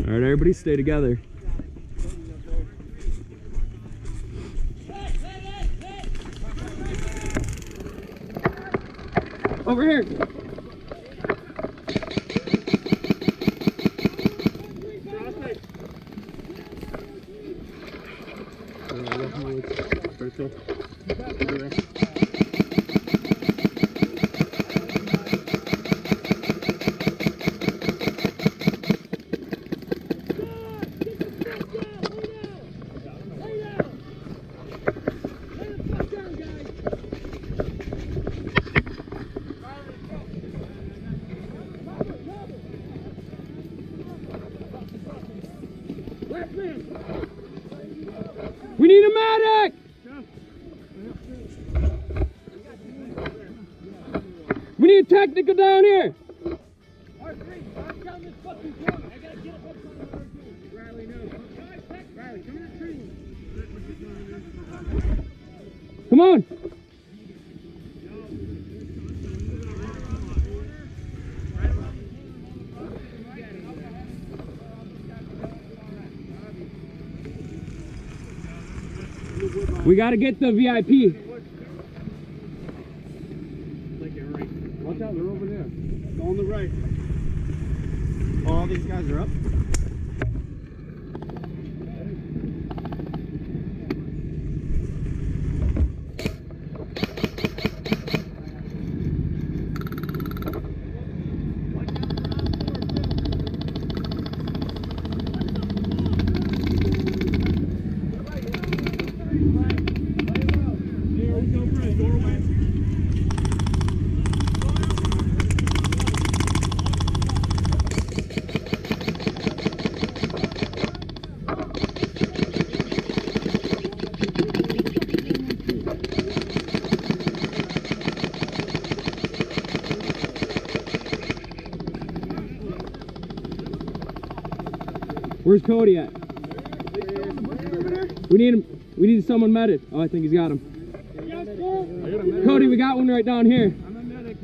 All right, everybody stay together. Over here. We need a medic! We need a technical down here! Come on! We gotta get the VIP. Watch out, they're over there. Go on the right. All these guys are up. Where's Cody at? We need him. We need someone medic. Oh, I think he's got him. Cody, we got one right down here. I'm a medic.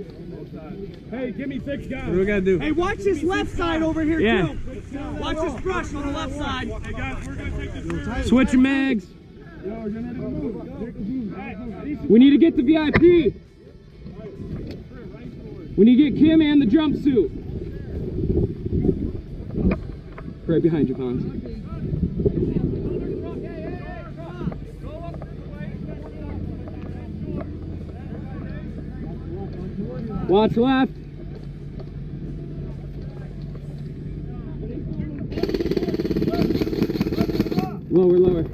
Hey, give me 6 guys. What do we gotta do? Hey, watch this left side over here Yeah. too. Watch this brush on the left side. Hey guys, we're gonna take this. Switching mags. Yo, you're not even moving. We need to get the VIP. We need to get Kim and the jumpsuit. Right behind you, Hans. Watch left. Lower, lower.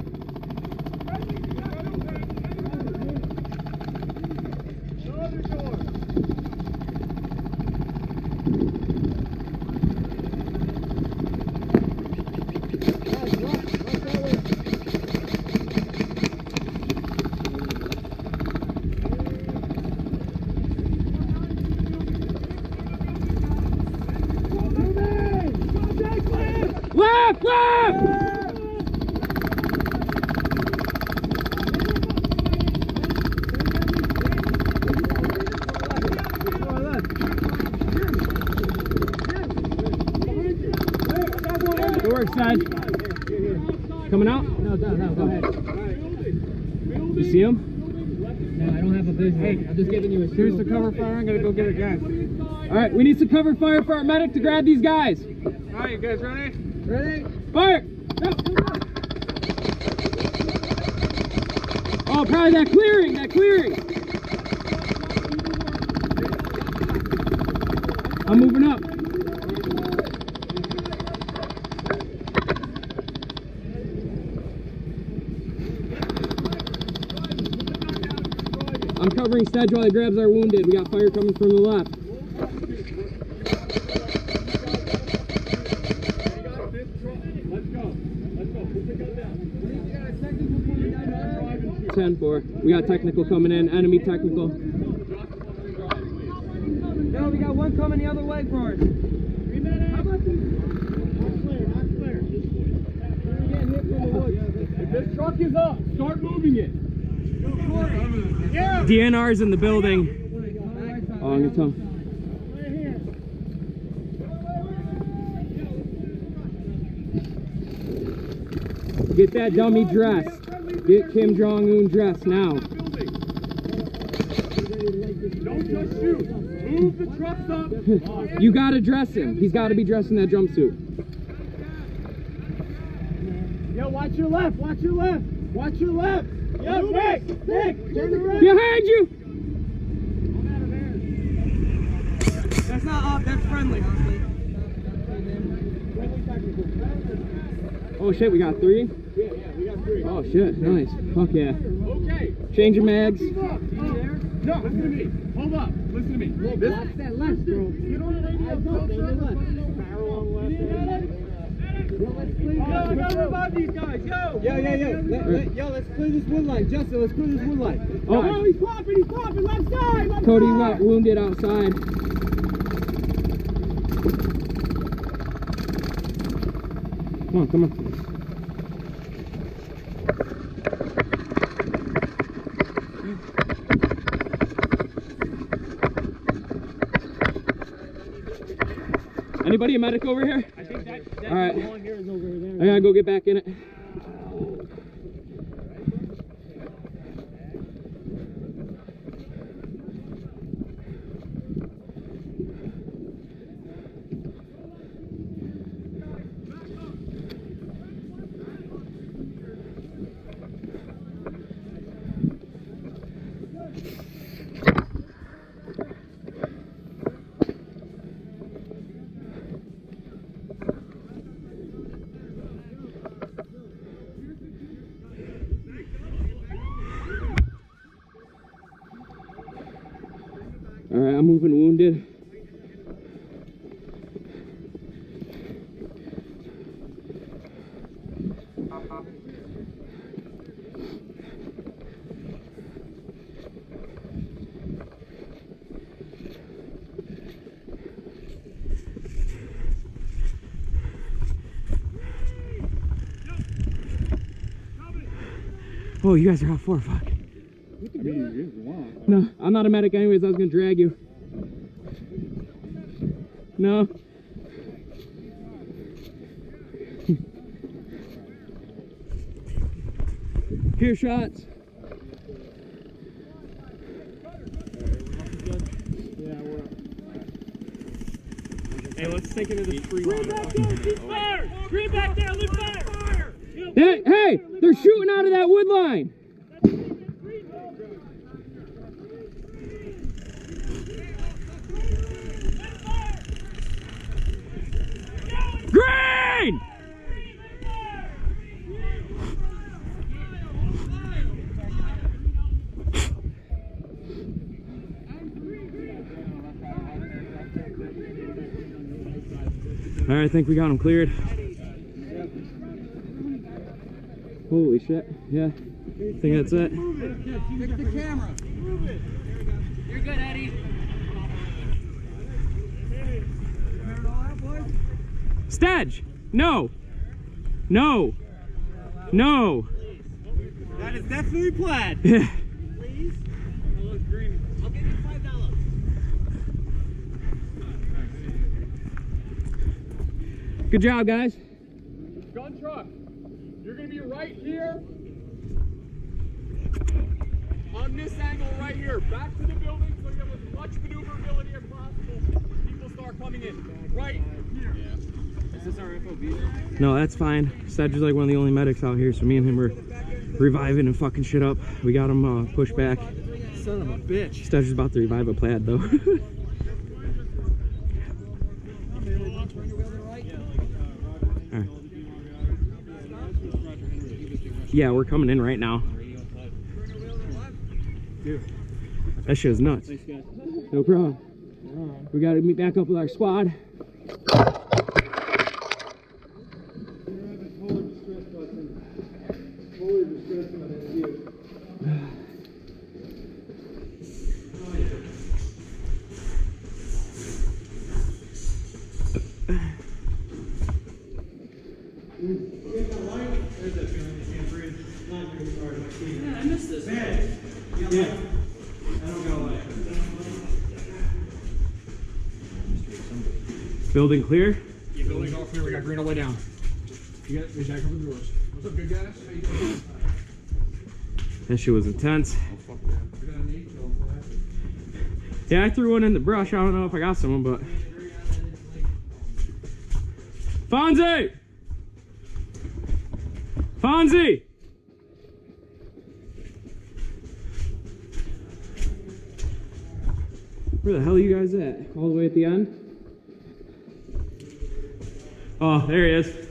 Left, left! Good work, Saj. Coming out? No, go ahead. You see him? No, I don't have a vision. Hey, I'm just giving you a Here's the cover fire. I'm gonna go get it, guys. All right, we need some cover fire for our medic to grab these guys. All right, you guys ready? Ready? Fire! Oh, probably that clearing, that clearing. I'm moving up. I'm covering Sedge while he grabs our wounded. We got fire coming from the left. Let's go. 10-4. We got technical coming in. Enemy technical. No, we got one coming the other way for us. How about this? Not clear. If this truck is up, start moving it. Yeah. DNR's in the building. Oh, I'm gonna tell him. Get that dummy dressed. Get Kim Jong-un dressed now. Don't just shoot. Move the trucks up. You gotta dress him. He's gotta be dressed in that jumpsuit. Yo, watch your left. Watch your left. Watch your left. Yo, Nick. Turn around. Behind you! That's not up, that's friendly. Oh shit, we got 3? Yeah, we got 3. Oh shit, nice. Fuck yeah. Okay. Change your mags. No, listen to me. Hold up. Listen to me. Watch that left, bro. Get on the radio. Barrel on left. Yo, I gotta revive these guys, yo! Yo, let's clear this wood line. Justin, let's clear this wood line. Oh, he's popping, left side, Cody got wounded outside. Come on. Anybody a medic over here? I think that all right. long here is over there. I gotta go get back in it. All right, I'm moving wounded. Oh, you guys are out for fuck. No, I'm not a medic anyways. I was gonna drag you. No. Here, shots. Hey, let's take it to the tree line. Fire! Scream back there, lift fire! Hey, they're shooting out of that wood line. Green! All right, I think we got them cleared. Holy shit, yeah. I think that's it. Pick the camera. You're good, Eddie. Stedge! No! No! No! That is definitely plaid. Yeah. Please? I'll give you $5. Good job, guys. Gun truck. You're going to be right here. On this angle right here. Back to the building so you have as much maneuverability as possible. People start coming in. Right here. Yeah. Is this our FOB? No, that's fine. Stedge is like one of the only medics out here, so me and him were reviving and fucking shit up. We got him pushed back. Son of a bitch. Stedge is about to revive a plaid, though. Alright. Yeah, we're coming in right now. That shit is nuts. No problem. We gotta meet back up with our squad. I missed this. Yeah. I don't got a light. Building clear? Yeah, building's all clear. We got green all the way down. You got, there's that couple doors. What's up, good guys? How you doing? That shit was intense. Oh, fuck yeah. We got an 8 kill. Yeah, I threw one in the brush. I don't know if I got someone, but. Fonzie! Fonzie! Where the hell are you guys at? All the way at the end? Oh, there he is.